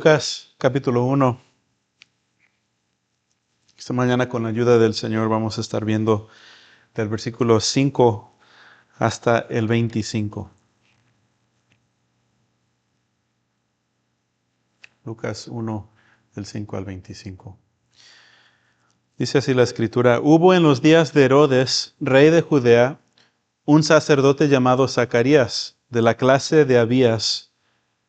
Lucas capítulo 1. Esta mañana con la ayuda del Señor vamos a estar viendo del versículo 5 hasta el 25. Lucas 1, del 5 al 25. Dice así la Escritura: Hubo en los días de Herodes, rey de Judea, un sacerdote llamado Zacarías, de la clase de Abías.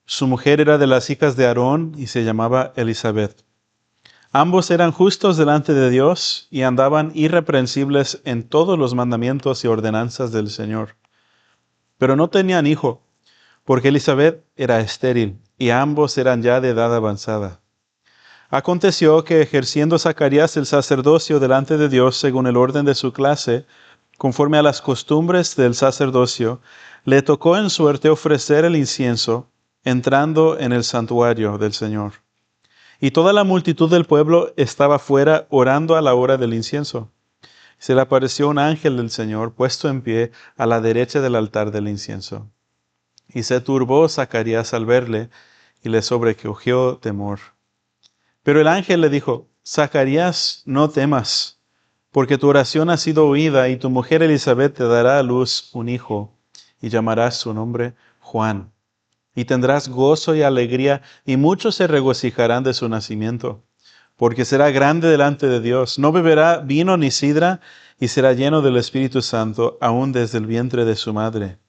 Su mujer era de las hijas de Aarón y se llamaba Elisabet. Ambos eran justos delante de Dios y andaban irreprensibles en todos los mandamientos y ordenanzas del Señor. Pero no tenían hijo, porque Elisabet era estéril y ambos eran ya de edad avanzada. Aconteció que, ejerciendo Zacarías el sacerdocio delante de Dios según el orden de su clase, conforme a las costumbres del sacerdocio, le tocó en suerte ofrecer el incienso, entrando en el santuario del Señor. Y toda la multitud del pueblo estaba fuera orando a la hora del incienso. Se le apareció un ángel del Señor puesto en pie a la derecha del altar del incienso. Y se turbó Zacarías al verle, y le sobrecogió temor. Pero el ángel le dijo: Zacarías, no temas, porque tu oración ha sido oída, y tu mujer Elisabet te dará a luz un hijo, y llamarás su nombre Juan. Y tendrás gozo y alegría, y muchos se regocijarán de su nacimiento, porque será grande delante de Dios. No beberá vino ni sidra, y será lleno del Espíritu Santo, aún desde el vientre de su madre.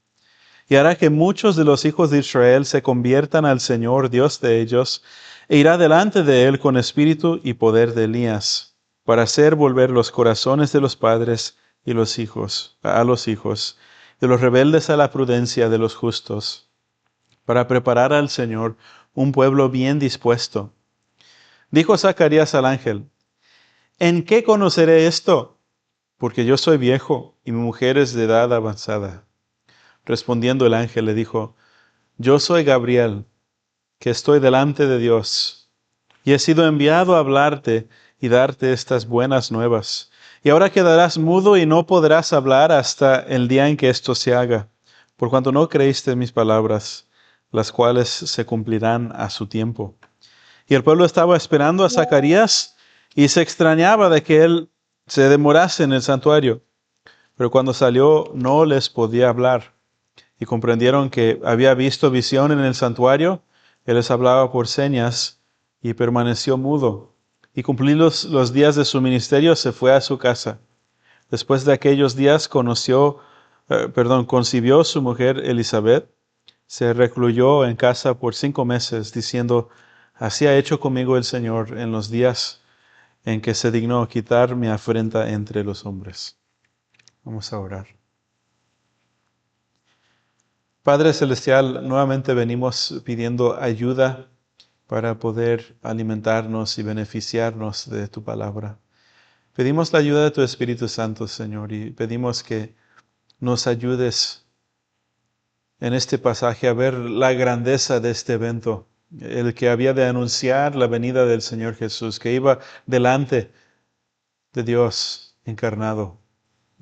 Y hará que muchos de los hijos de Israel se conviertan al Señor, Dios de ellos, e irá delante de él con espíritu y poder de Elías, para hacer volver los corazones de los padres y los hijos a los hijos, de los rebeldes a la prudencia de los justos, para preparar al Señor un pueblo bien dispuesto. Dijo Zacarías al ángel: ¿En qué conoceré esto? Porque yo soy viejo y mi mujer es de edad avanzada. Respondiendo el ángel le dijo: Yo soy Gabriel, que estoy delante de Dios, y he sido enviado a hablarte y darte estas buenas nuevas. Y ahora quedarás mudo y no podrás hablar hasta el día en que esto se haga, por cuanto no creíste en mis palabras, las cuales se cumplirán a su tiempo. Y el pueblo estaba esperando a Zacarías y se extrañaba de que él se demorase en el santuario. Pero cuando salió no les podía hablar. Y comprendieron que había visto visión en el santuario. Él les hablaba por señas y permaneció mudo. Y cumplidos los días de su ministerio, se fue a su casa. Después de aquellos días concibió su mujer Elisabet. Se recluyó en casa por 5 meses, diciendo: Así ha hecho conmigo el Señor en los días en que se dignó quitar mi afrenta entre los hombres. Vamos a orar. Padre Celestial, nuevamente venimos pidiendo ayuda para poder alimentarnos y beneficiarnos de tu palabra. Pedimos la ayuda de tu Espíritu Santo, Señor, y pedimos que nos ayudes en este pasaje a ver la grandeza de este evento, el que había de anunciar la venida del Señor Jesús, que iba delante de Dios encarnado.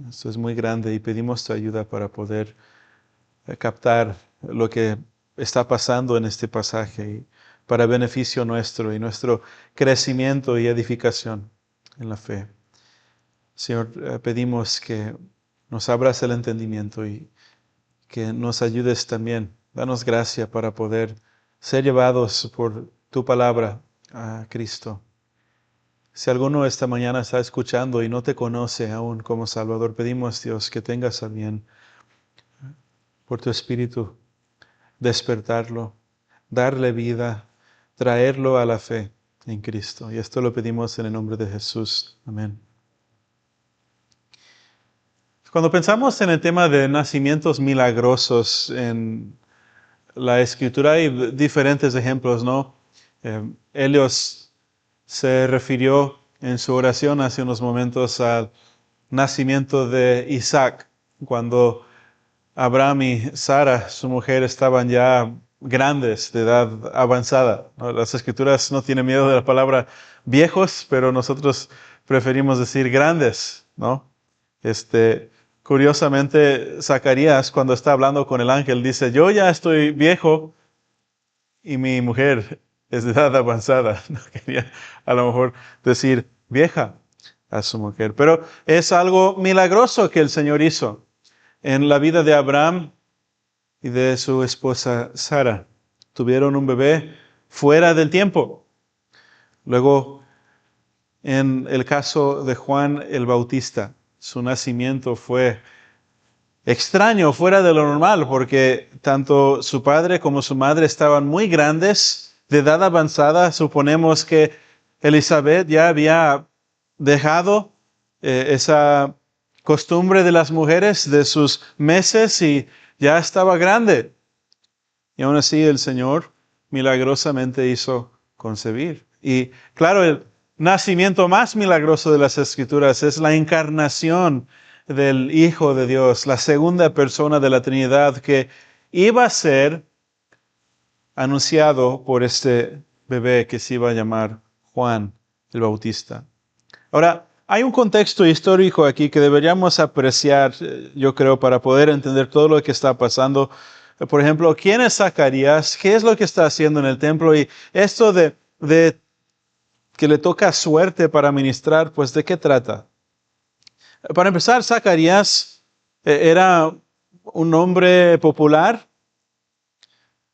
Esto es muy grande y pedimos tu ayuda para poder captar lo que está pasando en este pasaje y para beneficio nuestro y nuestro crecimiento y edificación en la fe. Señor, pedimos que nos abras el entendimiento y que nos ayudes también. Danos gracia para poder ser llevados por tu palabra a Cristo. Si alguno esta mañana está escuchando y no te conoce aún como Salvador, pedimos, Dios, que tengas a bien por tu Espíritu despertarlo, darle vida, traerlo a la fe en Cristo. Y esto lo pedimos en el nombre de Jesús. Amén. Cuando pensamos en el tema de nacimientos milagrosos en la Escritura, hay diferentes ejemplos, ¿no? Helios se refirió en su oración hace unos momentos al nacimiento de Isaac, cuando Abraham y Sara, su mujer, estaban ya grandes, de edad avanzada. Las Escrituras no tienen miedo de la palabra viejos, pero nosotros preferimos decir grandes, ¿no? Curiosamente, Zacarías, cuando está hablando con el ángel, dice: Yo ya estoy viejo y mi mujer es de edad avanzada. No quería a lo mejor decir vieja a su mujer. Pero es algo milagroso que el Señor hizo en la vida de Abraham y de su esposa Sara. Tuvieron un bebé fuera del tiempo. Luego, en el caso de Juan el Bautista, su nacimiento fue extraño, fuera de lo normal, porque tanto su padre como su madre estaban muy grandes, de edad avanzada. Suponemos que Elizabeth ya había dejado esa costumbre de las mujeres de sus meses y ya estaba grande. Y aún así el Señor milagrosamente hizo concebir. Y claro, el nacimiento más milagroso de las Escrituras es la encarnación del Hijo de Dios, la segunda persona de la Trinidad que iba a ser anunciado por este bebé que se iba a llamar Juan el Bautista. Ahora, hay un contexto histórico aquí que deberíamos apreciar, yo creo, para poder entender todo lo que está pasando. Por ejemplo, ¿quién es Zacarías? ¿Qué es lo que está haciendo en el templo? Y esto de que le toca suerte para ministrar, pues ¿de qué trata? Para empezar, Zacarías era un hombre popular.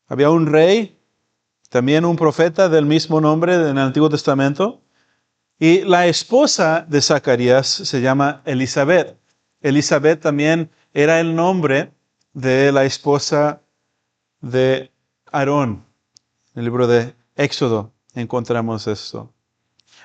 Había un rey, también un profeta del mismo nombre en el Antiguo Testamento. Y la esposa de Zacarías se llama Elizabeth. Elizabeth también era el nombre de la esposa de Aarón. En el libro de Éxodo encontramos esto.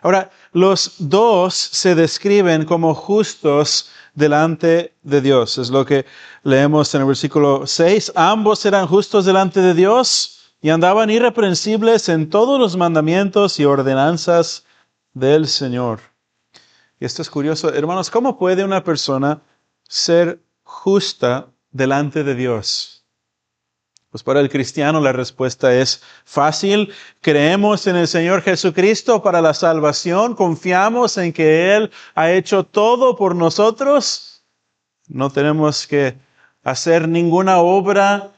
Ahora, los dos se describen como justos delante de Dios. Es lo que leemos en el versículo 6. Ambos eran justos delante de Dios y andaban irreprensibles en todos los mandamientos y ordenanzas del Señor. Y esto es curioso. Hermanos, ¿cómo puede una persona ser justa delante de Dios? Pues para el cristiano la respuesta es fácil. Creemos en el Señor Jesucristo para la salvación. Confiamos en que Él ha hecho todo por nosotros. No tenemos que hacer ninguna obra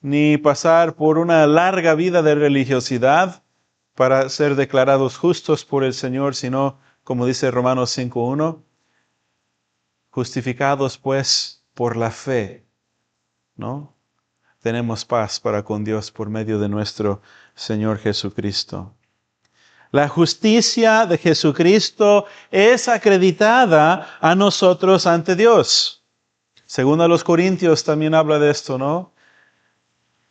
ni pasar por una larga vida de religiosidad para ser declarados justos por el Señor, sino, como dice Romanos 5:1, justificados pues por la fe, ¿no? Tenemos paz para con Dios por medio de nuestro Señor Jesucristo. La justicia de Jesucristo es acreditada a nosotros ante Dios. Según a los Corintios también habla de esto, ¿no?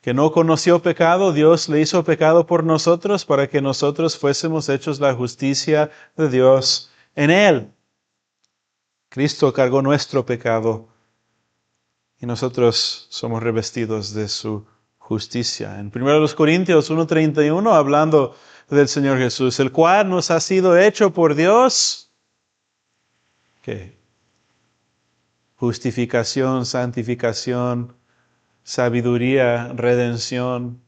Que no conoció pecado, Dios le hizo pecado por nosotros para que nosotros fuésemos hechos la justicia de Dios en Él. Cristo cargó nuestro pecado y nosotros somos revestidos de su justicia. En 1 Corintios 1:31, hablando del Señor Jesús, el cual nos ha sido hecho por Dios, ¿qué? Justificación, santificación, sabiduría, redención,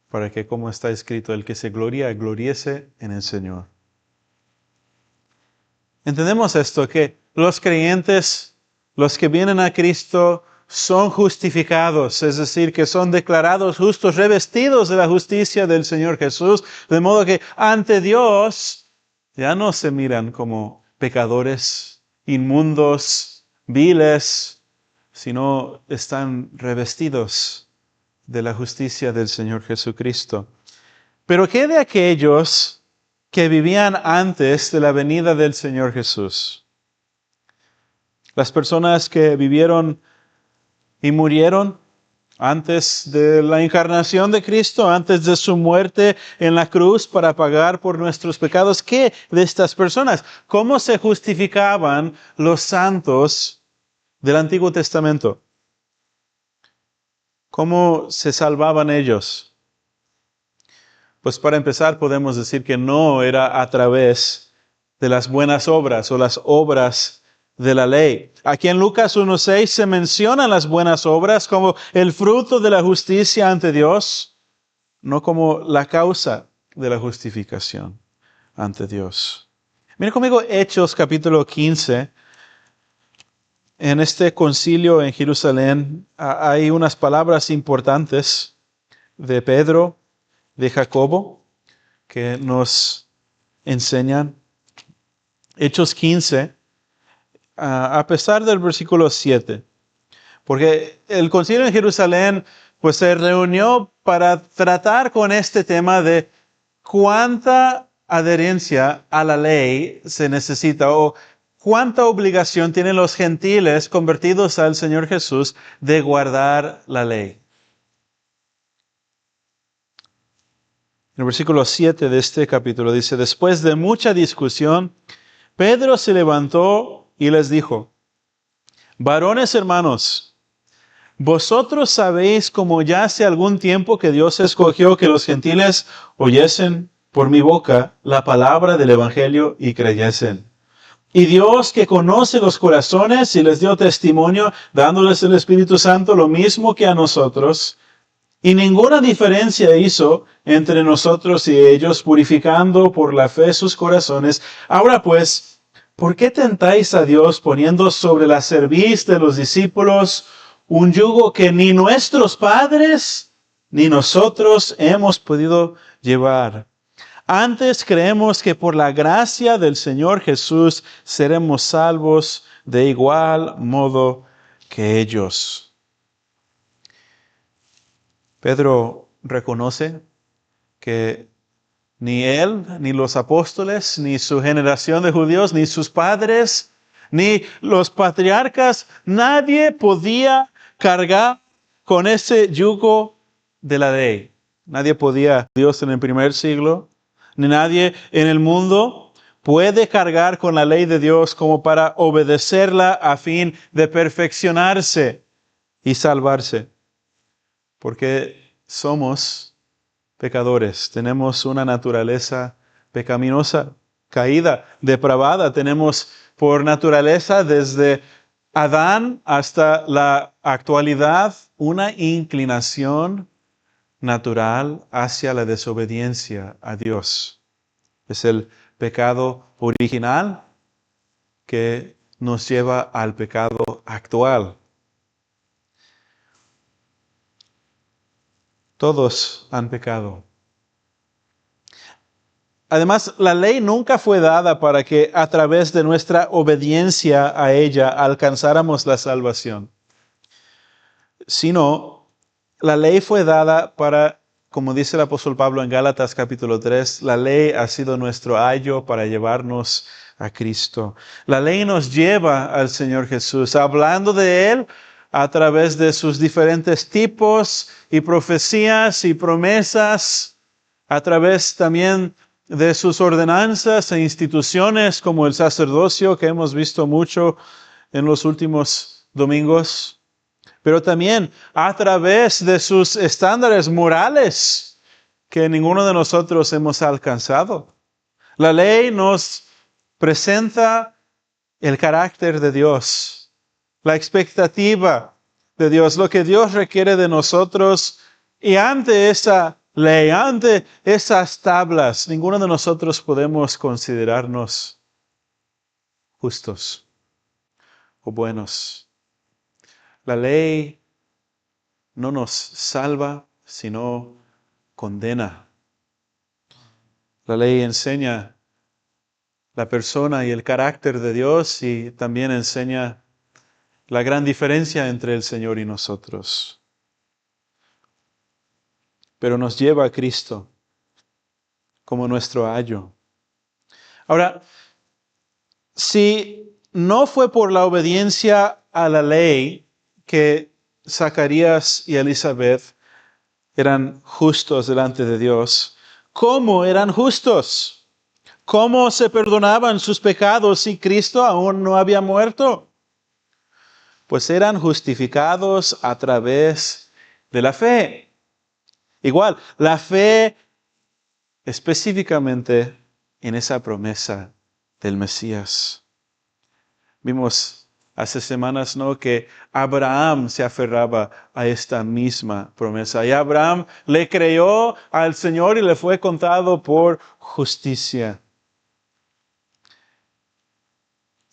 para que, como está escrito, el que se gloría, gloriese en el Señor. Entendemos esto, que los creyentes, los que vienen a Cristo, son justificados, es decir, que son declarados justos, revestidos de la justicia del Señor Jesús, de modo que ante Dios ya no se miran como pecadores, inmundos, viles, sino están revestidos de la justicia del Señor Jesucristo. Pero ¿qué de aquellos que vivían antes de la venida del Señor Jesús? Las personas que vivieron y murieron antes de la encarnación de Cristo, antes de su muerte en la cruz para pagar por nuestros pecados. ¿Qué de estas personas? ¿Cómo se justificaban los santos del Antiguo Testamento? ¿Cómo se salvaban ellos? Pues para empezar podemos decir que no era a través de las buenas obras o las obras de la ley. Aquí en Lucas 1:6 se mencionan las buenas obras como el fruto de la justicia ante Dios, no como la causa de la justificación ante Dios. Miren conmigo Hechos capítulo 15. En este concilio en Jerusalén hay unas palabras importantes de Pedro de Jacobo que nos enseñan. Hechos 15, a pesar del versículo 7. Porque el concilio en Jerusalén pues se reunió para tratar con este tema de cuánta adherencia a la ley se necesita o cuánta obligación tienen los gentiles convertidos al Señor Jesús de guardar la ley. En el versículo 7 de este capítulo dice, después de mucha discusión, Pedro se levantó y les dijo, varones hermanos, vosotros sabéis como ya hace algún tiempo que Dios escogió que los gentiles oyesen por mi boca la palabra del Evangelio y creyesen. Y Dios que conoce los corazones y les dio testimonio, dándoles el Espíritu Santo lo mismo que a nosotros, y ninguna diferencia hizo entre nosotros y ellos, purificando por la fe sus corazones. Ahora pues, ¿por qué tentáis a Dios poniendo sobre la cerviz de los discípulos un yugo que ni nuestros padres ni nosotros hemos podido llevar? Antes creemos que por la gracia del Señor Jesús seremos salvos de igual modo que ellos. Pedro reconoce que ni él, ni los apóstoles, ni su generación de judíos, ni sus padres, ni los patriarcas, nadie podía cargar con ese yugo de la ley. Nadie podía, Dios en el primer siglo, ni nadie en el mundo puede cargar con la ley de Dios como para obedecerla a fin de perfeccionarse y salvarse. Porque somos pecadores, tenemos una naturaleza pecaminosa, caída, depravada. Tenemos por naturaleza desde Adán hasta la actualidad una inclinación natural hacia la desobediencia a Dios. Es el pecado original que nos lleva al pecado actual. Todos han pecado. Además, la ley nunca fue dada para que a través de nuestra obediencia a ella alcanzáramos la salvación, sino la ley fue dada para, como dice el apóstol Pablo en Gálatas capítulo 3, la ley ha sido nuestro ayo para llevarnos a Cristo. La ley nos lleva al Señor Jesús, hablando de Él a través de sus diferentes tipos y profecías y promesas, a través también de sus ordenanzas e instituciones como el sacerdocio que hemos visto mucho en los últimos domingos, pero también a través de sus estándares morales que ninguno de nosotros hemos alcanzado. La ley nos presenta el carácter de Dios, la expectativa de Dios, lo que Dios requiere de nosotros, y ante esa ley, ante esas tablas, ninguno de nosotros podemos considerarnos justos o buenos. La ley no nos salva, sino condena. La ley enseña la persona y el carácter de Dios y también enseña la gran diferencia entre el Señor y nosotros. Pero nos lleva a Cristo como nuestro ayo. Ahora, si no fue por la obediencia a la ley que Zacarías y Elizabeth eran justos delante de Dios, ¿cómo eran justos? ¿Cómo se perdonaban sus pecados si Cristo aún no había muerto? Pues eran justificados a través de la fe. Igual, la fe específicamente en esa promesa del Mesías. Vimos hace semanas, ¿no?, que Abraham se aferraba a esta misma promesa. Y Abraham le creyó al Señor y le fue contado por justicia.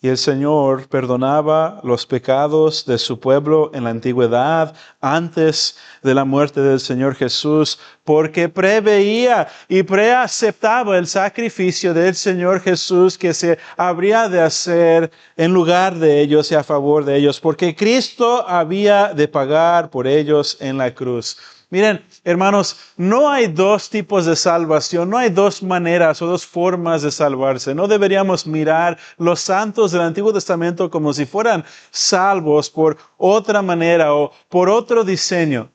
Y el Señor perdonaba los pecados de su pueblo en la antigüedad, antes de la muerte del Señor Jesús, porque preveía y preaceptaba el sacrificio del Señor Jesús que se habría de hacer en lugar de ellos y a favor de ellos, porque Cristo había de pagar por ellos en la cruz. Miren, hermanos, no hay dos tipos de salvación, no hay dos maneras o dos formas de salvarse. No deberíamos mirar los santos del Antiguo Testamento como si fueran salvos por otra manera o por otro diseño.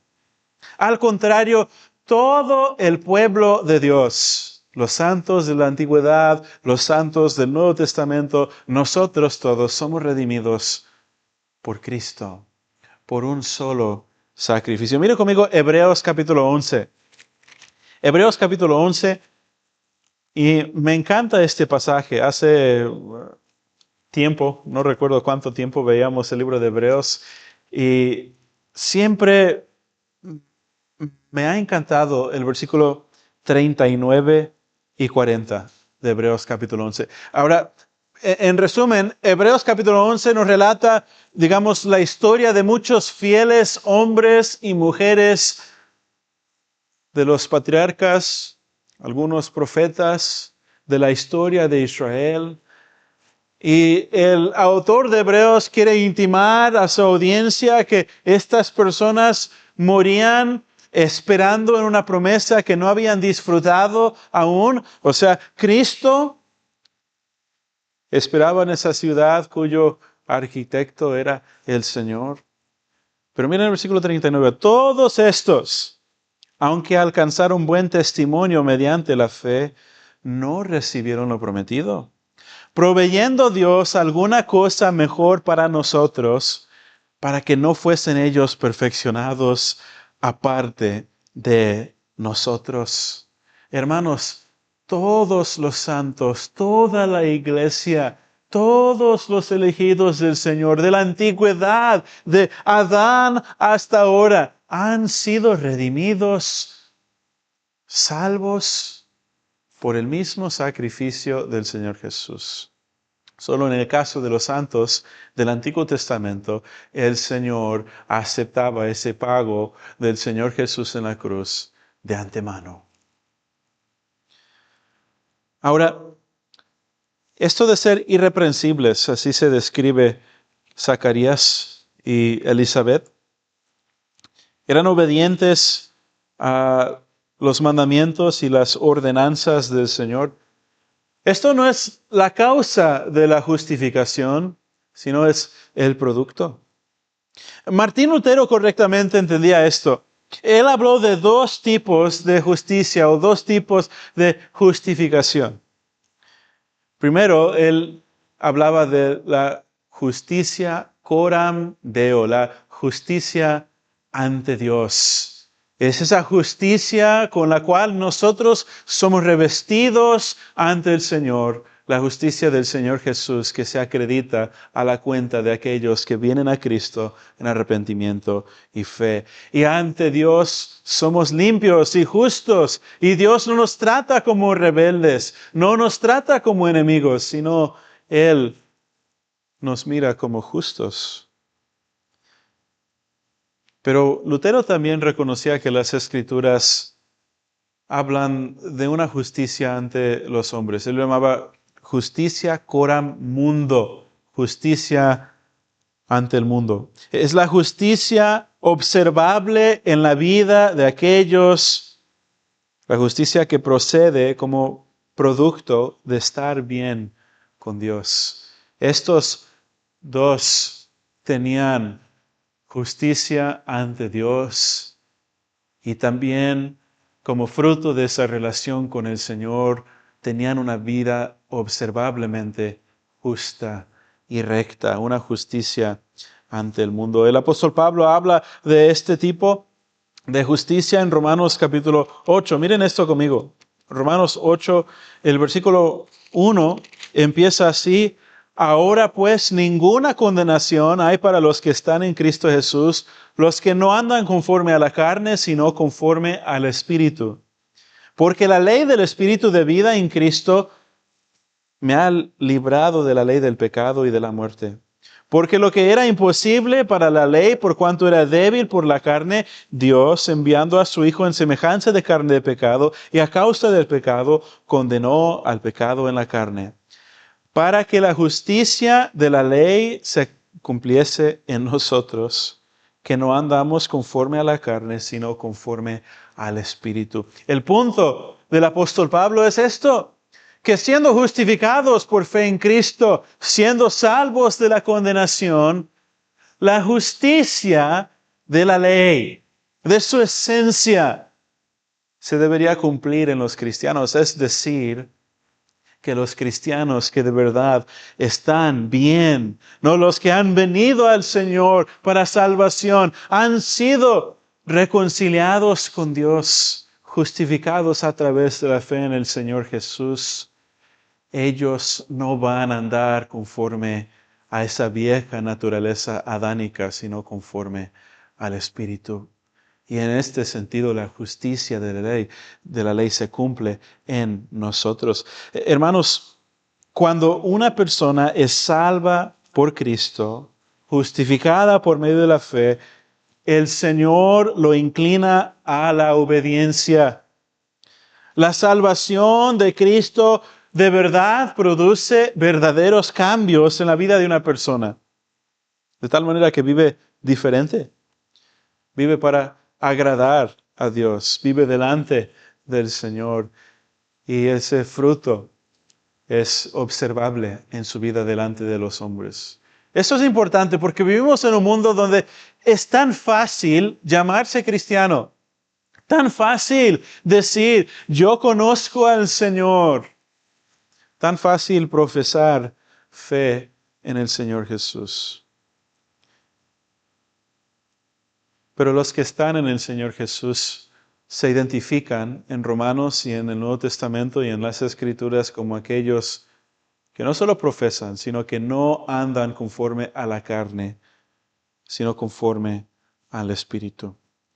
Al contrario, todo el pueblo de Dios, los santos de la antigüedad, los santos del Nuevo Testamento, nosotros todos somos redimidos por Cristo, por un solo sacrificio. Mire conmigo Hebreos capítulo 11. Hebreos capítulo 11, y me encanta este pasaje. Hace tiempo, no recuerdo cuánto tiempo veíamos el libro de Hebreos, y siempre me ha encantado el versículo 39 y 40 de Hebreos capítulo 11. Ahora, en resumen, Hebreos capítulo 11 nos relata, digamos, la historia de muchos fieles hombres y mujeres, de los patriarcas, algunos profetas de la historia de Israel. Y el autor de Hebreos quiere intimar a su audiencia que estas personas morían esperando en una promesa que no habían disfrutado aún. O sea, Cristo esperaba en esa ciudad cuyo arquitecto era el Señor. Pero miren el versículo 39. Todos estos, aunque alcanzaron buen testimonio mediante la fe, no recibieron lo prometido, proveyendo Dios alguna cosa mejor para nosotros, para que no fuesen ellos perfeccionados aparte de nosotros. Hermanos, todos los santos, toda la iglesia, todos los elegidos del Señor, de la antigüedad, de Adán hasta ahora, han sido redimidos, salvos por el mismo sacrificio del Señor Jesús. Solo en el caso de los santos del Antiguo Testamento, el Señor aceptaba ese pago del Señor Jesús en la cruz de antemano. Ahora, esto de ser irreprensibles, así se describe Zacarías y Elizabeth, eran obedientes a los mandamientos y las ordenanzas del Señor. Esto no es la causa de la justificación, sino es el producto. Martín Lutero correctamente entendía esto. Él habló de dos tipos de justicia o dos tipos de justificación. Primero, él hablaba de la justicia coram Deo, la justicia ante Dios. Es esa justicia con la cual nosotros somos revestidos ante el Señor, la justicia del Señor Jesús que se acredita a la cuenta de aquellos que vienen a Cristo en arrepentimiento y fe. Y ante Dios somos limpios y justos, y Dios no nos trata como rebeldes, no nos trata como enemigos, sino Él nos mira como justos. Pero Lutero también reconocía que las Escrituras hablan de una justicia ante los hombres. Él lo llamaba justicia coram mundo, justicia ante el mundo. Es la justicia observable en la vida de aquellos, la justicia que procede como producto de estar bien con Dios. Estos dos tenían justicia ante Dios y también como fruto de esa relación con el Señor tenían una vida observablemente justa y recta, una justicia ante el mundo. El apóstol Pablo habla de este tipo de justicia en Romanos capítulo 8. Miren esto conmigo. Romanos 8, el versículo 1 empieza así: Ahora pues ninguna condenación hay para los que están en Cristo Jesús, los que no andan conforme a la carne, sino conforme al Espíritu. Porque la ley del Espíritu de vida en Cristo me ha librado de la ley del pecado y de la muerte. Porque lo que era imposible para la ley, por cuanto era débil por la carne, Dios, enviando a su Hijo en semejanza de carne de pecado, y a causa del pecado, condenó al pecado en la carne, para que la justicia de la ley se cumpliese en nosotros, que no andamos conforme a la carne, sino conforme al Espíritu. El punto del apóstol Pablo es esto: que siendo justificados por fe en Cristo, siendo salvos de la condenación, la justicia de la ley, de su esencia, se debería cumplir en los cristianos. Es decir, que los cristianos que de verdad están bien, no los que han venido al Señor para salvación, han sido reconciliados con Dios, justificados a través de la fe en el Señor Jesús. Ellos no van a andar conforme a esa vieja naturaleza adánica, sino conforme al Espíritu. Y en este sentido, la justicia de la ley se cumple en nosotros. Hermanos, cuando una persona es salva por Cristo, justificada por medio de la fe, el Señor lo inclina a la obediencia. La salvación de Cristo de verdad produce verdaderos cambios en la vida de una persona. De tal manera que vive diferente. Vive para agradar a Dios. Vive delante del Señor. Y ese fruto es observable en su vida delante de los hombres. Eso es importante porque vivimos en un mundo donde es tan fácil llamarse cristiano. Tan fácil decir, yo conozco al Señor. Tan fácil profesar fe en el Señor Jesús. Pero los que están en el Señor Jesús se identifican en Romanos y en el Nuevo Testamento y en las Escrituras como aquellos que no solo profesan, sino que no andan conforme a la carne, sino conforme al Espíritu.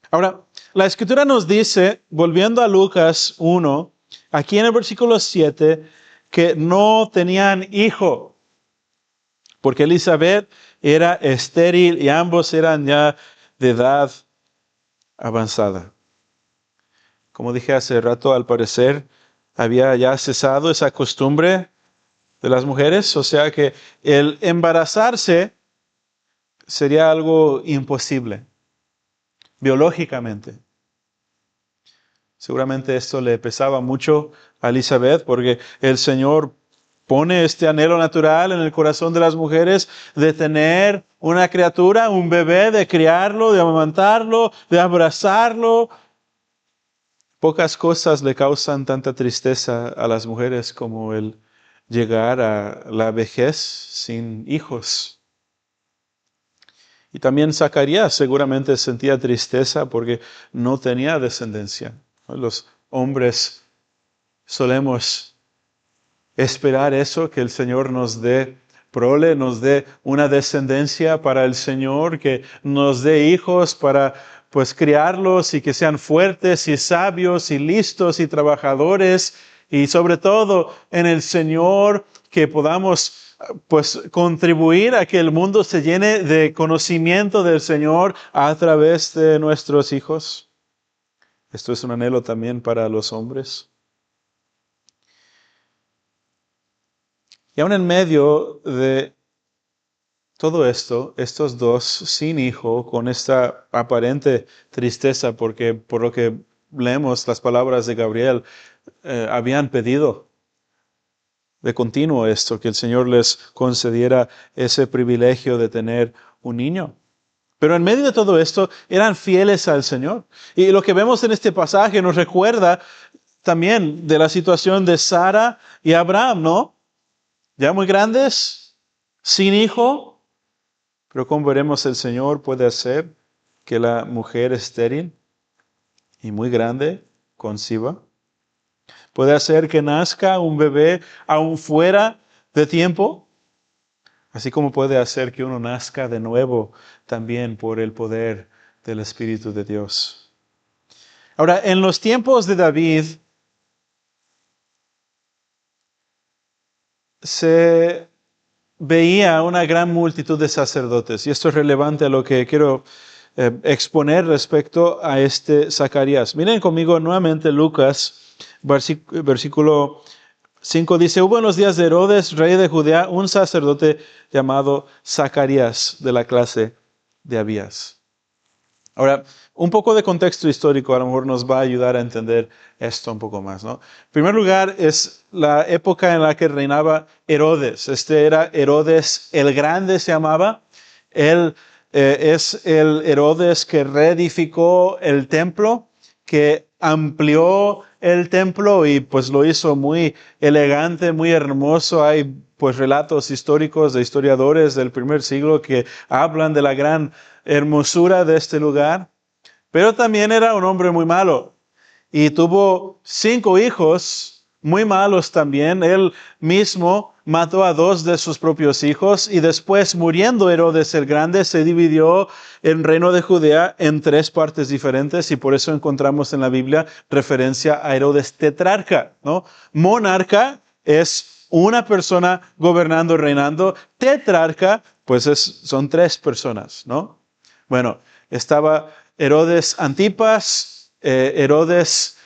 Ahora, la Escritura nos dice, volviendo a Lucas 1, aquí en el versículo 7, que no tenían hijo, porque Elizabeth era estéril y ambos eran ya de edad avanzada. Como dije hace rato, al parecer había ya cesado esa costumbre de las mujeres, o sea que el embarazarse sería algo imposible, biológicamente. Seguramente esto le pesaba mucho a Elizabeth porque el Señor pone este anhelo natural en el corazón de las mujeres de tener una criatura, un bebé, de criarlo, de amamantarlo, de abrazarlo. Pocas cosas le causan tanta tristeza a las mujeres como el llegar a la vejez sin hijos. Y también Zacarías seguramente sentía tristeza porque no tenía descendencia. Los hombres solemos esperar eso, que el Señor nos dé prole, nos dé una descendencia para el Señor, que nos dé hijos para pues criarlos y que sean fuertes y sabios y listos y trabajadores, y sobre todo en el Señor que podamos pues contribuir a que el mundo se llene de conocimiento del Señor a través de nuestros hijos. Esto es un anhelo también para los hombres. Y aún en medio de todo esto, estos dos sin hijo, con esta aparente tristeza, porque por lo que leemos las palabras de Gabriel, habían pedido de continuo esto, que el Señor les concediera ese privilegio de tener un niño. Pero en medio de todo esto, eran fieles al Señor. Y lo que vemos en este pasaje nos recuerda también de la situación de Sara y Abraham, ¿no? Ya muy grandes, sin hijo, pero como veremos, el Señor puede hacer que la mujer estéril y muy grande conciba. Puede hacer que nazca un bebé aún fuera de tiempo, así como puede hacer que uno nazca de nuevo también por el poder del Espíritu de Dios. Ahora, en los tiempos de David, se veía una gran multitud de sacerdotes. Y esto es relevante a lo que quiero exponer respecto a este Zacarías. Miren conmigo nuevamente Lucas, versículo 5 dice, hubo en los días de Herodes, rey de Judea, un sacerdote llamado Zacarías, de la clase de Abías. Ahora, un poco de contexto histórico a lo mejor nos va a ayudar a entender esto un poco más, ¿no? En primer lugar, es la época en la que reinaba Herodes. Este era Herodes el Grande, se llamaba. Él es el Herodes que reedificó el templo, que amplió el templo y pues lo hizo muy elegante, muy hermoso. Hay pues relatos históricos de historiadores del primer siglo que hablan de la gran hermosura de este lugar. Pero también era un hombre muy malo y tuvo 5 hijos muy malos también. Él mismo mató a 2 de sus propios hijos y después, muriendo Herodes el Grande, se dividió el reino de Judea en 3 partes diferentes y por eso encontramos en la Biblia referencia a Herodes tetrarca, ¿no? Monarca es una persona gobernando, reinando. Tetrarca, pues son 3 personas, ¿no? Bueno, estaba Herodes Antipas, Herodes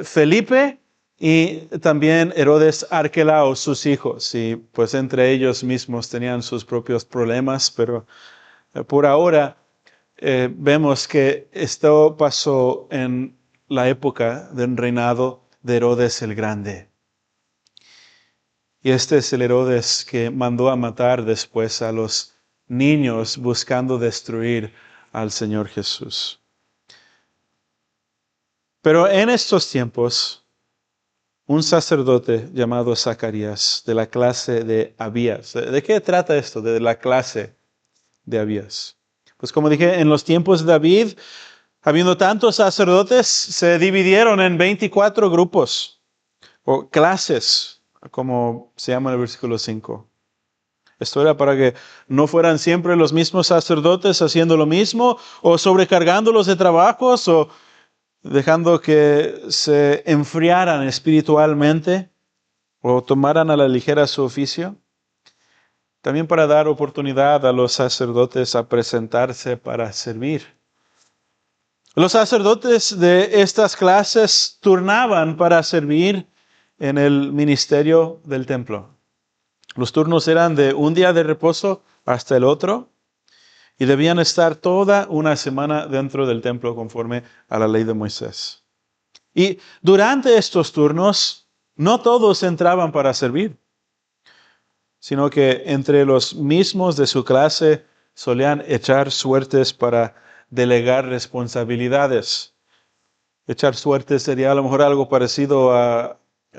Felipe y también Herodes Arquelao, sus hijos. Y pues entre ellos mismos tenían sus propios problemas, pero por ahora vemos que esto pasó en la época del reinado de Herodes el Grande. Y este es el Herodes que mandó a matar después a los niños buscando destruir al Señor Jesús. Pero en estos tiempos, un sacerdote llamado Zacarías, de la clase de Abías. ¿De qué trata esto? De la clase de Abías. Pues como dije, en los tiempos de David, habiendo tantos sacerdotes, se dividieron en 24 grupos o clases, como se llama en el versículo 5. Esto era para que no fueran siempre los mismos sacerdotes haciendo lo mismo, o sobrecargándolos de trabajos, o dejando que se enfriaran espiritualmente, o tomaran a la ligera su oficio. También para dar oportunidad a los sacerdotes a presentarse para servir. Los sacerdotes de estas clases turnaban para servir en el ministerio del templo. Los turnos eran de un día de reposo hasta el otro y debían estar toda una semana dentro del templo conforme a la ley de Moisés. Y durante estos turnos, no todos entraban para servir, sino que entre los mismos de su clase solían echar suertes para delegar responsabilidades. Echar suertes sería a lo mejor algo parecido a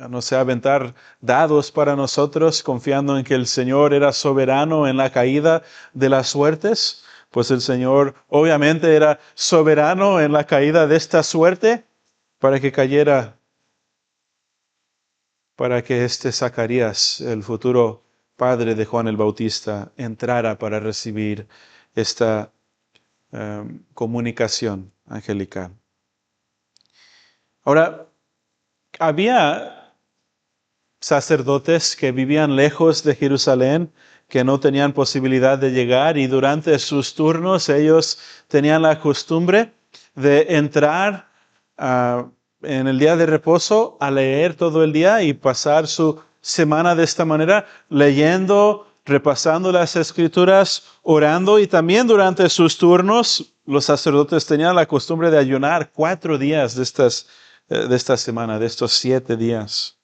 no sé, aventar dados para nosotros, confiando en que el Señor era soberano en la caída de las suertes. Pues el Señor obviamente era soberano en la caída de esta suerte para que cayera, para que este Zacarías, el futuro padre de Juan el Bautista, entrara para recibir esta comunicación angelical. Ahora, había sacerdotes que vivían lejos de Jerusalén, que no tenían posibilidad de llegar, y durante sus turnos ellos tenían la costumbre de entrar en el día de reposo a leer todo el día y pasar su semana de esta manera, leyendo, repasando las Escrituras, orando, y también durante sus turnos los sacerdotes tenían la costumbre de ayunar 4 días de esta semana, de estos 7 días.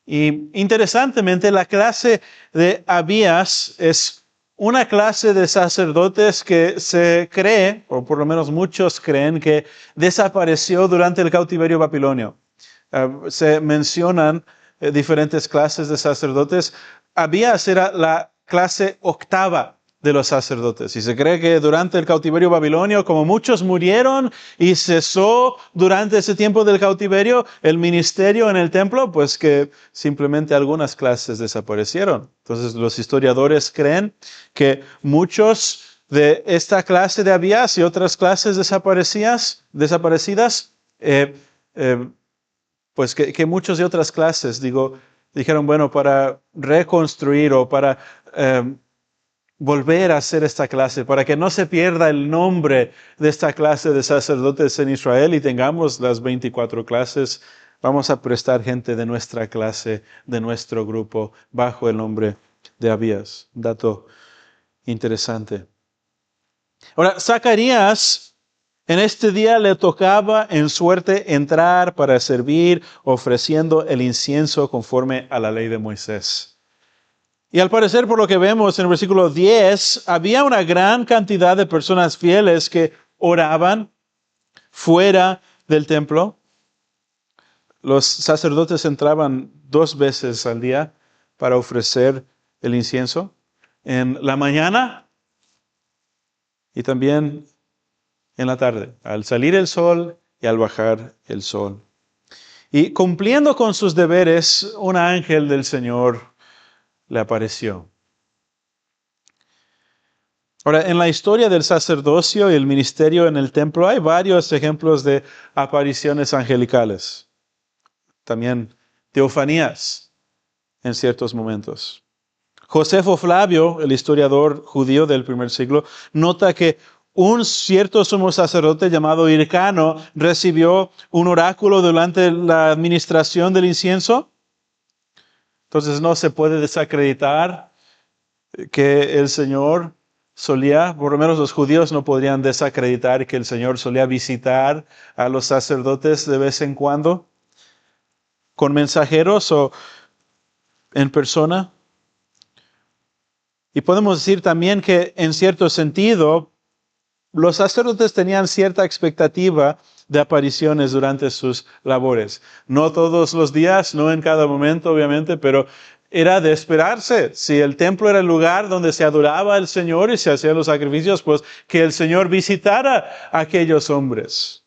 Y interesantemente, la clase de Abías es una clase de sacerdotes que se cree, o por lo menos muchos creen, que desapareció durante el cautiverio babilonio. Se mencionan diferentes clases de sacerdotes. Abías era la clase octava de los sacerdotes. Y se cree que durante el cautiverio babilonio, como muchos murieron y cesó durante ese tiempo del cautiverio el ministerio en el templo, pues que simplemente algunas clases desaparecieron. Entonces los historiadores creen que muchos de esta clase de Abías y otras clases desaparecidas, pues que muchos de otras clases, dijeron, bueno, para reconstruir o para volver a hacer esta clase, para que no se pierda el nombre de esta clase de sacerdotes en Israel y tengamos las 24 clases, vamos a prestar gente de nuestra clase, de nuestro grupo, bajo el nombre de Abías. Dato interesante. Ahora, Zacarías, en este día le tocaba en suerte entrar para servir, ofreciendo el incienso conforme a la ley de Moisés. Y al parecer, por lo que vemos en el versículo 10, había una gran cantidad de personas fieles que oraban fuera del templo. Los sacerdotes entraban 2 veces al día para ofrecer el incienso, en la mañana y también en la tarde, al salir el sol y al bajar el sol. Y cumpliendo con sus deberes, un ángel del Señor le apareció. Ahora, en la historia del sacerdocio y el ministerio en el templo hay varios ejemplos de apariciones angelicales. También teofanías en ciertos momentos. Josefo Flavio, el historiador judío del primer siglo, nota que un cierto sumo sacerdote llamado Hircano recibió un oráculo durante la administración del incienso. Entonces no se puede desacreditar que el Señor solía, por lo menos los judíos no podrían desacreditar que el Señor solía visitar a los sacerdotes de vez en cuando, con mensajeros o en persona. Y podemos decir también que en cierto sentido, los sacerdotes tenían cierta expectativa de apariciones durante sus labores. No todos los días, no en cada momento, obviamente, pero era de esperarse. Si el templo era el lugar donde se adoraba al Señor y se hacían los sacrificios, pues que el Señor visitara a aquellos hombres.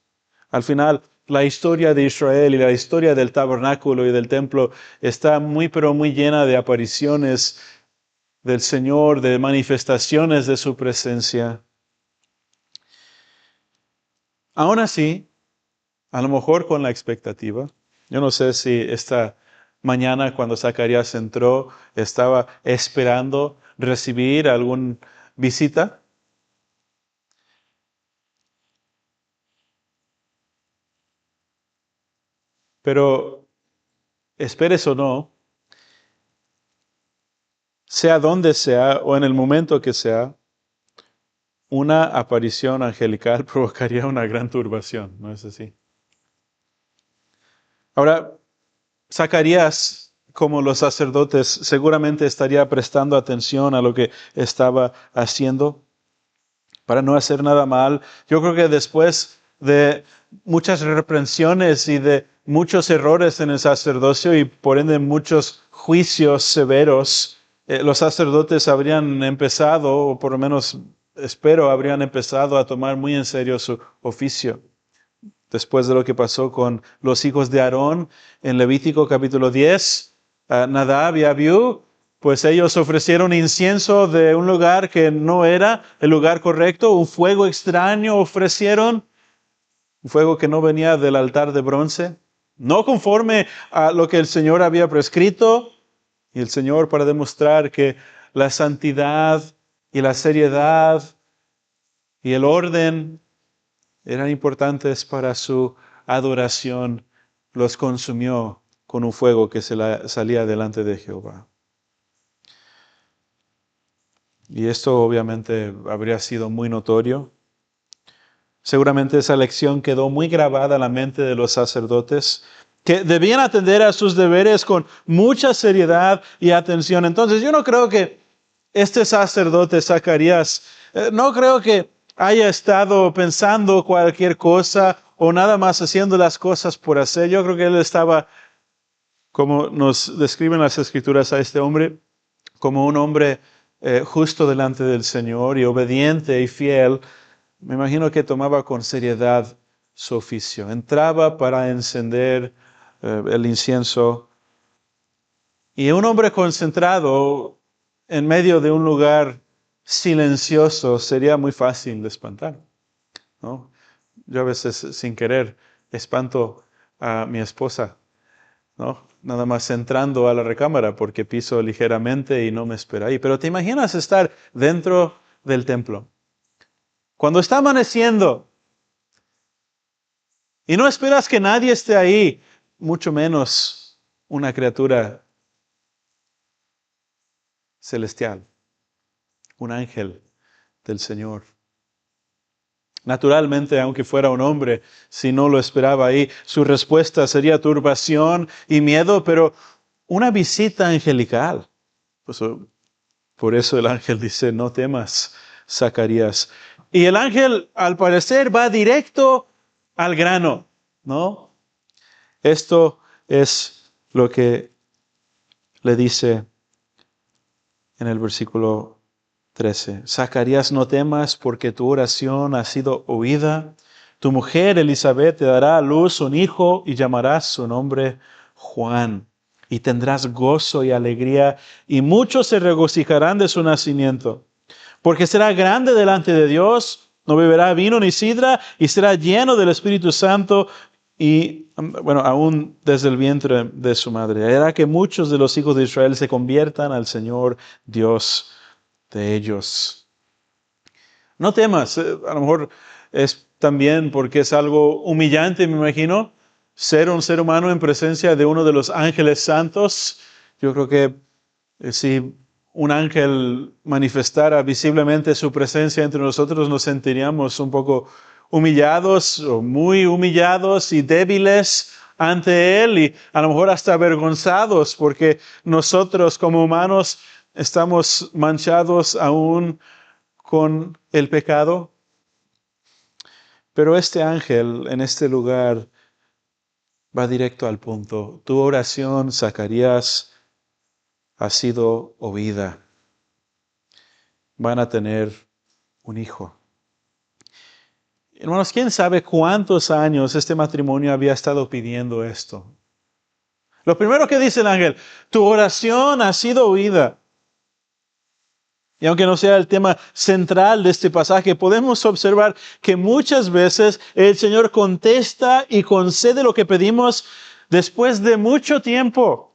Al final, la historia de Israel y la historia del tabernáculo y del templo está muy, pero muy llena de apariciones del Señor, de manifestaciones de su presencia. Aún así, a lo mejor con la expectativa, yo no sé si esta mañana cuando Zacarías entró estaba esperando recibir alguna visita, pero esperes o no, sea donde sea o en el momento que sea, una aparición angelical provocaría una gran turbación, ¿no es así? Ahora, Zacarías, como los sacerdotes, seguramente estaría prestando atención a lo que estaba haciendo para no hacer nada mal. Yo creo que después de muchas reprensiones y de muchos errores en el sacerdocio y por ende muchos juicios severos, los sacerdotes habrían empezado, o por lo menos espero, habrían empezado a tomar muy en serio su oficio. Después de lo que pasó con los hijos de Aarón en Levítico capítulo 10, Nadab y Abiú, pues ellos ofrecieron incienso de un lugar que no era el lugar correcto, un fuego extraño ofrecieron, un fuego que no venía del altar de bronce, no conforme a lo que el Señor había prescrito. Y el Señor, para demostrar que la santidad y la seriedad y el orden eran importantes para su adoración, los consumió con un fuego que salía delante de Jehová. Y esto obviamente habría sido muy notorio. Seguramente esa lección quedó muy grabada en la mente de los sacerdotes, que debían atender a sus deberes con mucha seriedad y atención. Entonces yo no creo que este sacerdote Zacarías, no creo que haya estado pensando cualquier cosa o nada más haciendo las cosas por hacer. Yo creo que él estaba, como nos describen las escrituras a este hombre, como un hombre justo delante del Señor y obediente y fiel. Me imagino que tomaba con seriedad su oficio. Entraba para encender el incienso. Y un hombre concentrado en medio de un lugar silencioso sería muy fácil de espantar, ¿no? Yo a veces sin querer espanto a mi esposa, ¿no? nada más entrando a la recámara porque piso ligeramente y no me espera ahí. Pero ¿te imaginas estar dentro del templo? Cuando está amaneciendo y no esperas que nadie esté ahí, mucho menos una criatura celestial, un ángel del Señor. Naturalmente, aunque fuera un hombre, si no lo esperaba ahí, su respuesta sería turbación y miedo, pero una visita angelical. Pues, por eso el ángel dice, no temas, Zacarías. Y el ángel, al parecer, va directo al grano, ¿no? Esto es lo que le dice en el versículo 13. Zacarías, no temas porque tu oración ha sido oída. Tu mujer Elizabeth te dará a luz un hijo y llamarás su nombre Juan. Y tendrás gozo y alegría y muchos se regocijarán de su nacimiento. Porque será grande delante de Dios, no beberá vino ni sidra y será lleno del Espíritu Santo y, bueno, aún desde el vientre de su madre. Hará que muchos de los hijos de Israel se conviertan al Señor Dios de ellos. No temas, a lo mejor es también porque es algo humillante, me imagino, ser un ser humano en presencia de uno de los ángeles santos. Yo creo que si un ángel manifestara visiblemente su presencia entre nosotros, nos sentiríamos un poco humillados o muy humillados y débiles ante él y a lo mejor hasta avergonzados porque nosotros como humanos estamos manchados aún con el pecado. Pero este ángel en este lugar va directo al punto. Tu oración, Zacarías, ha sido oída. Van a tener un hijo. Hermanos, ¿quién sabe cuántos años este matrimonio había estado pidiendo esto? Lo primero que dice el ángel, tu oración ha sido oída. Y aunque no sea el tema central de este pasaje, podemos observar que muchas veces el Señor contesta y concede lo que pedimos después de mucho tiempo.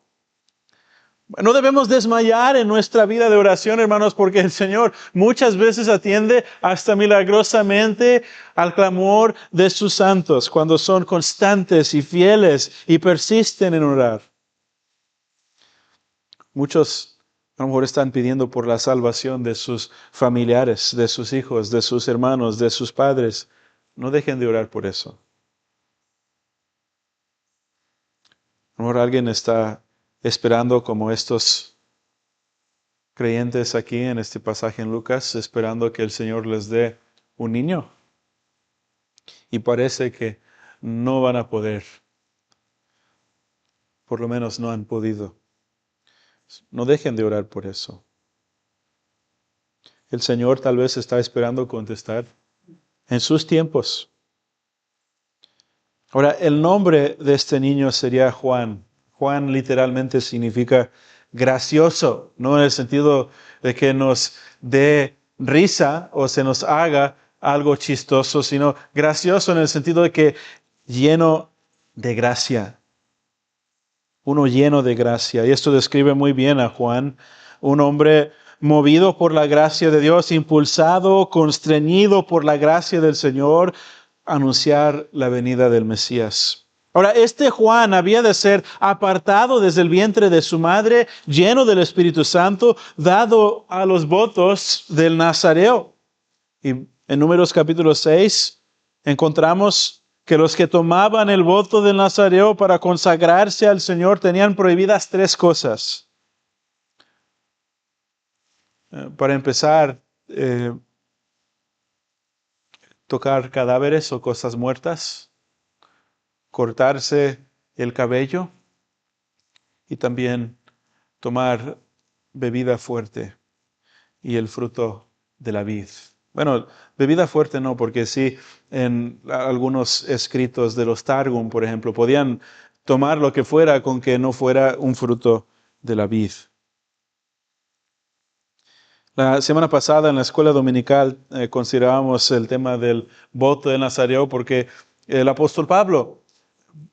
No debemos desmayar en nuestra vida de oración, hermanos, porque el Señor muchas veces atiende hasta milagrosamente al clamor de sus santos cuando son constantes y fieles y persisten en orar. Muchos a lo mejor están pidiendo por la salvación de sus familiares, de sus hijos, de sus hermanos, de sus padres. No dejen de orar por eso. A lo mejor alguien está esperando como estos creyentes aquí en este pasaje en Lucas, esperando que el Señor les dé un niño. Y parece que no van a poder. Por lo menos no han podido. No dejen de orar por eso. El Señor tal vez está esperando contestar en sus tiempos. Ahora, el nombre de este niño sería Juan. Juan literalmente significa gracioso, no en el sentido de que nos dé risa o se nos haga algo chistoso, sino gracioso en el sentido de que lleno de gracia. Uno lleno de gracia. Y esto describe muy bien a Juan, un hombre movido por la gracia de Dios, impulsado, constreñido por la gracia del Señor, anunciar la venida del Mesías. Ahora, este Juan había de ser apartado desde el vientre de su madre, lleno del Espíritu Santo, dado a los votos del Nazareo. Y en Números capítulo 6 encontramos que los que tomaban el voto del Nazareo para consagrarse al Señor tenían prohibidas 3 cosas. Para empezar, tocar cadáveres o cosas muertas, cortarse el cabello y también tomar bebida fuerte y el fruto de la vid. Bueno, bebida fuerte no, porque sí, en algunos escritos de los Targum, por ejemplo, podían tomar lo que fuera con que no fuera un fruto de la vid. La semana pasada en la escuela dominical considerábamos el tema del voto de Nazareo porque el apóstol Pablo,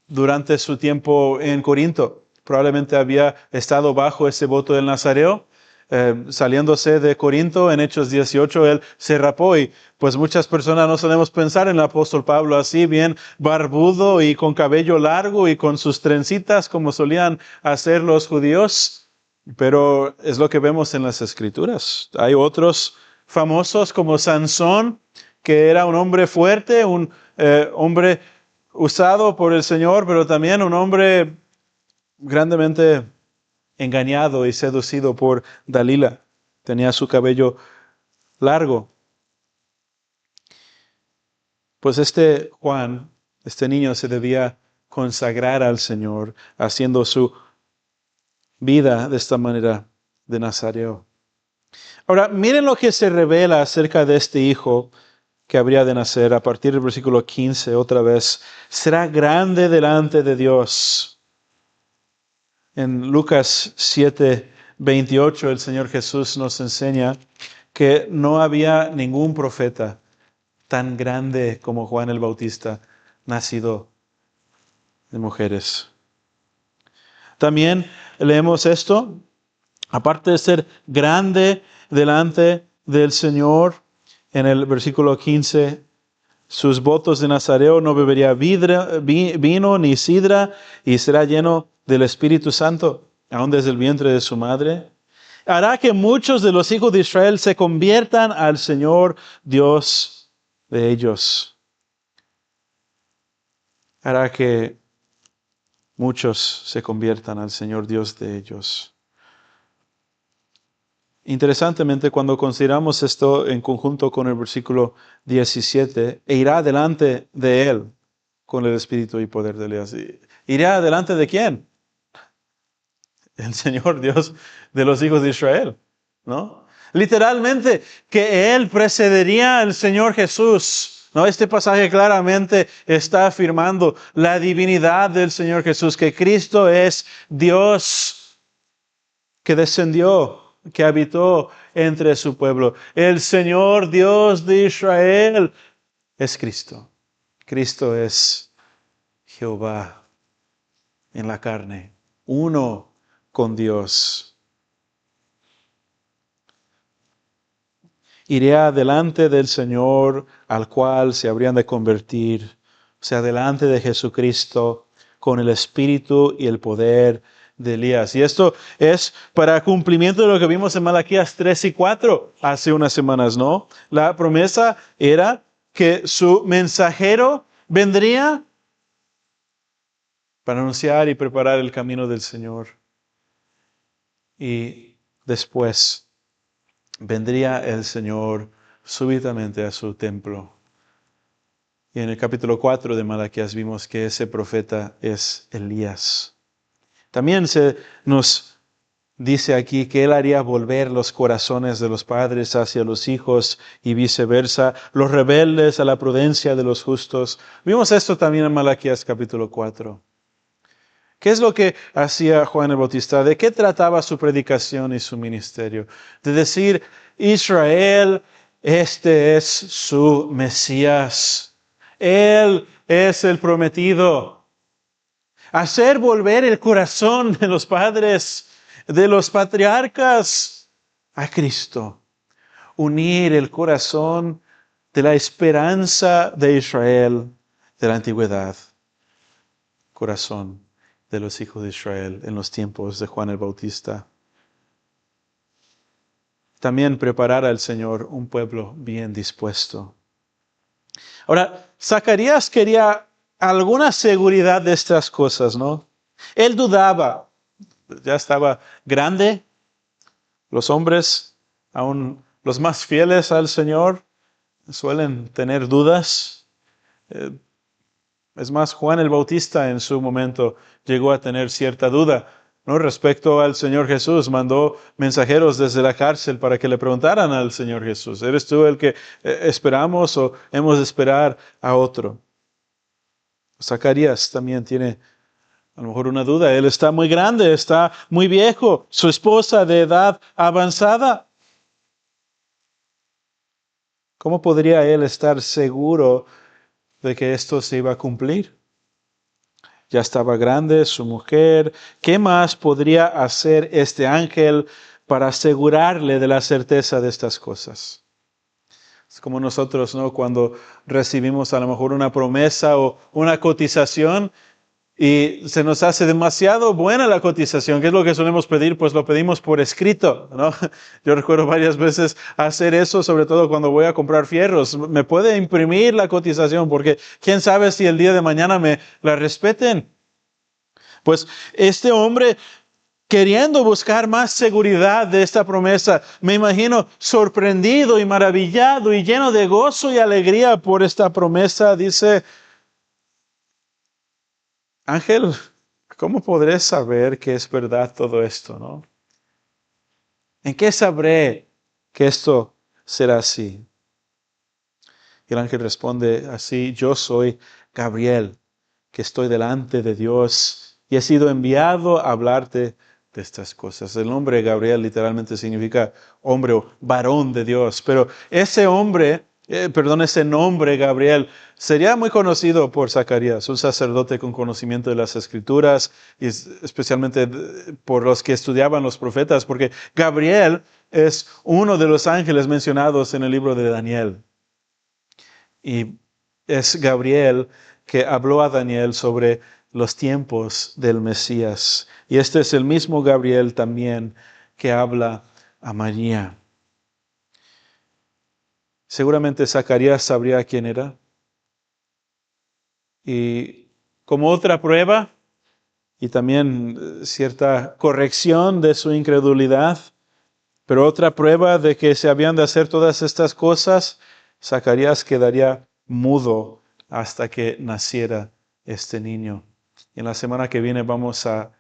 durante su tiempo en Corinto, probablemente había estado bajo ese voto del Nazareo. Saliéndose de Corinto en Hechos 18, él se rapó y pues muchas personas no solemos pensar en el apóstol Pablo así, bien barbudo y con cabello largo y con sus trencitas como solían hacer los judíos, pero es lo que vemos en las Escrituras. Hay otros famosos como Sansón, que era un hombre fuerte, un hombre usado por el Señor, pero también un hombre grandemente engañado y seducido por Dalila. Tenía su cabello largo. Pues este Juan, este niño, se debía consagrar al Señor, haciendo su vida de esta manera de Nazareo. Ahora, miren lo que se revela acerca de este hijo que habría de nacer a partir del versículo 15, otra vez. Será grande delante de Dios. En Lucas 7:28, el Señor Jesús nos enseña que no había ningún profeta tan grande como Juan el Bautista, nacido de mujeres. También leemos esto, aparte de ser grande delante del Señor, en el versículo 15, sus votos de Nazareo: no bebería vino ni sidra, y será lleno del Espíritu Santo, aún desde el vientre de su madre. Hará que muchos de los hijos de Israel se conviertan al Señor Dios de ellos. Hará que muchos se conviertan al Señor Dios de ellos. Interesantemente, cuando consideramos esto en conjunto con el versículo 17, e irá delante de él con el espíritu y poder de Elías. ¿Irá delante de quién? El Señor Dios de los hijos de Israel, ¿no? Literalmente, que él precedería al Señor Jesús, ¿no? Este pasaje claramente está afirmando la divinidad del Señor Jesús, que Cristo es Dios que descendió, que habitó entre su pueblo. El Señor Dios de Israel es Cristo. Cristo es Jehová en la carne, uno con Dios. Iré delante del Señor al cual se habrían de convertir, o sea, delante de Jesucristo con el espíritu y el poder de Elías. Y esto es para cumplimiento de lo que vimos en Malaquías 3 y 4 hace unas semanas, ¿no? La promesa era que su mensajero vendría para anunciar y preparar el camino del Señor. Y después vendría el Señor súbitamente a su templo. Y en el capítulo 4 de Malaquías vimos que ese profeta es Elías. También se nos dice aquí que Él haría volver los corazones de los padres hacia los hijos y viceversa, los rebeldes a la prudencia de los justos. Vimos esto también en Malaquías capítulo 4. ¿Qué es lo que hacía Juan el Bautista? ¿De qué trataba su predicación y su ministerio? De decir: Israel, este es su Mesías. Él es el prometido. Hacer volver el corazón de los padres, de los patriarcas, a Cristo. Unir el corazón de la esperanza de Israel de la antigüedad. Corazón de los hijos de Israel en los tiempos de Juan el Bautista. También preparar al Señor un pueblo bien dispuesto. Ahora, Zacarías quería alguna seguridad de estas cosas, ¿no? Él dudaba. Ya estaba grande. Los hombres, aún los más fieles al Señor, suelen tener dudas. Es más, Juan el Bautista en su momento llegó a tener cierta duda, ¿no? Respecto al Señor Jesús. Mandó mensajeros desde la cárcel para que le preguntaran al Señor Jesús: ¿eres tú el que esperamos o hemos de esperar a otro? Zacarías también tiene a lo mejor una duda. Él está muy grande, está muy viejo, su esposa de edad avanzada. ¿Cómo podría él estar seguro de que esto se iba a cumplir? ya estaba grande, su mujer. ¿Qué más podría hacer este ángel para asegurarle de la certeza de estas cosas? Es como nosotros, ¿no? Cuando recibimos a lo mejor una promesa o una cotización y se nos hace demasiado buena la cotización. ¿Qué es lo que solemos pedir? Pues lo pedimos por escrito, ¿no? Yo recuerdo varias veces hacer eso, sobre todo cuando voy a comprar fierros. Me puede imprimir la cotización porque quién sabe si el día de mañana me la respeten. Pues este hombre, queriendo buscar más seguridad de esta promesa, me imagino sorprendido y maravillado y lleno de gozo y alegría por esta promesa, dice: Ángel, ¿cómo podré saber que es verdad todo esto, no? ¿En qué sabré que esto será así? Y el ángel responde así: yo soy Gabriel, que estoy delante de Dios y he sido enviado a hablarte de estas cosas. El nombre Gabriel literalmente significa hombre o varón de Dios, pero ese nombre Gabriel sería muy conocido por Zacarías, un sacerdote con conocimiento de las Escrituras, y especialmente por los que estudiaban los profetas, porque Gabriel es uno de los ángeles mencionados en el libro de Daniel. Y es Gabriel que habló a Daniel sobre los tiempos del Mesías. Y este es el mismo Gabriel también que habla a María. Seguramente Zacarías sabría quién era. Y como otra prueba y también cierta corrección de su incredulidad, pero otra prueba de que se habían de hacer todas estas cosas, Zacarías quedaría mudo hasta que naciera este niño. Y en la semana que viene vamos a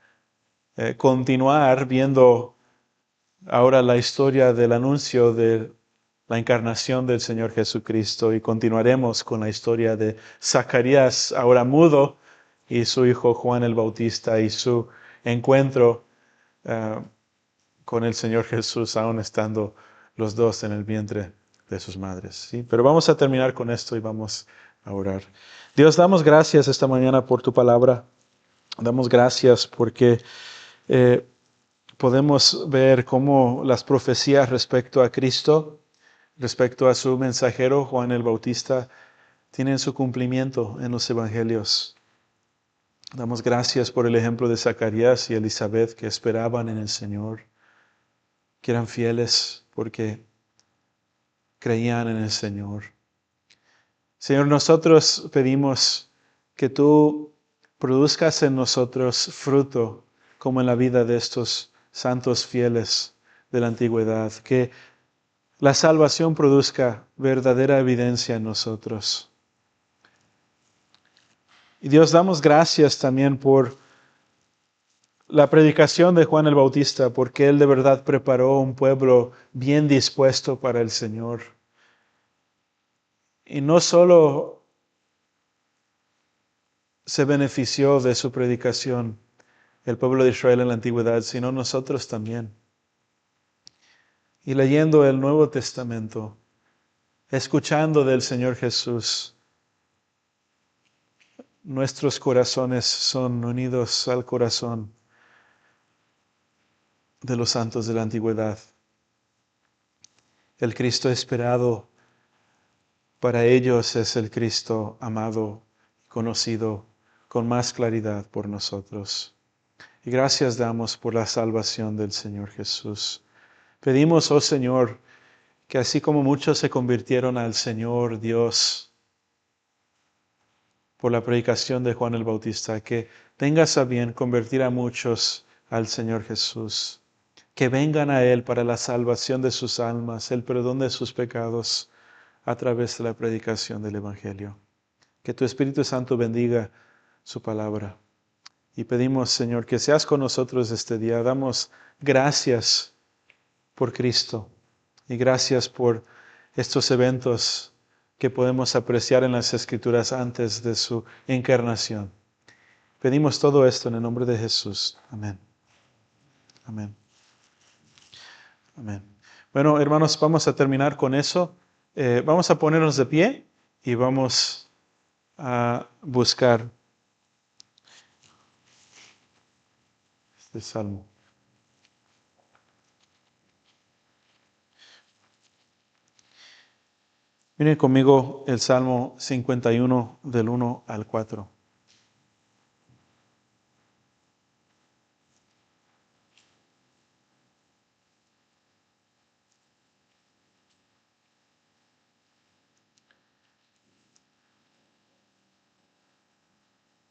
continuar viendo ahora la historia del anuncio de la encarnación del Señor Jesucristo, y continuaremos con la historia de Zacarías, ahora mudo, y su hijo Juan el Bautista y su encuentro con el Señor Jesús, aún estando los dos en el vientre de sus madres. ¿Sí? Pero vamos a terminar con esto y vamos a orar. Dios, damos gracias esta mañana por tu palabra. Damos gracias porque podemos ver cómo las profecías respecto a Cristo, respecto a su mensajero Juan el Bautista, tienen su cumplimiento en los evangelios. Damos gracias por el ejemplo de Zacarías y Elizabeth, que esperaban en el Señor, que eran fieles porque creían en el Señor. Señor, nosotros pedimos que tú produzcas en nosotros fruto, como en la vida de estos santos fieles de la antigüedad, que la salvación produzca verdadera evidencia en nosotros. Y Dios, damos gracias también por la predicación de Juan el Bautista, porque él de verdad preparó un pueblo bien dispuesto para el Señor. Y no solo se benefició de su predicación el pueblo de Israel en la antigüedad, sino nosotros también. Y leyendo el Nuevo Testamento, escuchando del Señor Jesús, nuestros corazones son unidos al corazón de los santos de la antigüedad. El Cristo esperado para ellos es el Cristo amado, conocido con más claridad por nosotros. Y gracias damos por la salvación del Señor Jesús. Pedimos, oh Señor, que así como muchos se convirtieron al Señor Dios por la predicación de Juan el Bautista, que tengas a bien convertir a muchos al Señor Jesús, que vengan a Él para la salvación de sus almas, el perdón de sus pecados a través de la predicación del Evangelio. Que tu Espíritu Santo bendiga su palabra. Y pedimos, Señor, que seas con nosotros este día. Damos gracias por Cristo y gracias por estos eventos que podemos apreciar en las Escrituras antes de su encarnación. Pedimos todo esto en el nombre de Jesús. Amén. Amén. Amén. Bueno, hermanos, vamos a terminar con eso. Vamos a ponernos de pie y vamos a buscar este salmo. Miren conmigo el Salmo 51 del 1 al 4.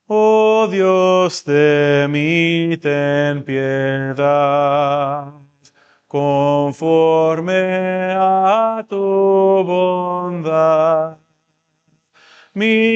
Oh Dios de mí, ten piedad, conforme a tu bondad. Mi